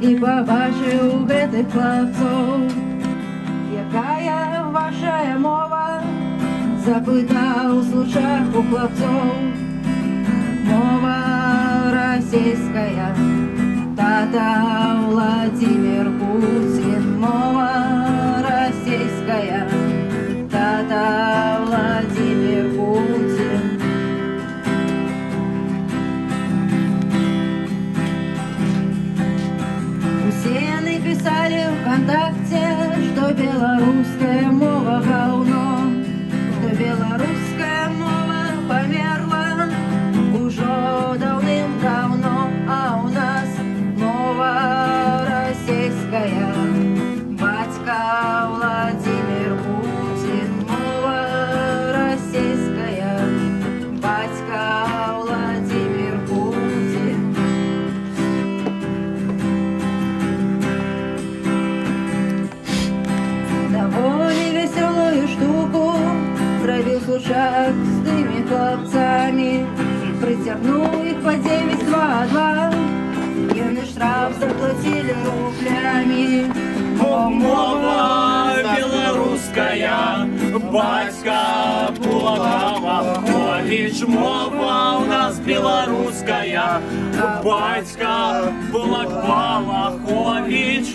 і побачив гэтых хлопцов. Якая ваша мова? Запытаў слушак у хлопцов. Мова российская, тата Владимир Путин. Мова российская, тата Владимир Путин. Все написали ВКонтакте, что белорусская мова говно, что белорусская мова померла уже давным-давно, а у нас мова российская, батька Владимир Путин. Мова российская, батька Владимир Путин. Довольно веселую штуку провел слушак с теми хлопцами, притягнул их по 922. Юный штраф заплатили рублями. Мова белорусская, батька Булакович. Мова у нас белорусская, батька Булакович.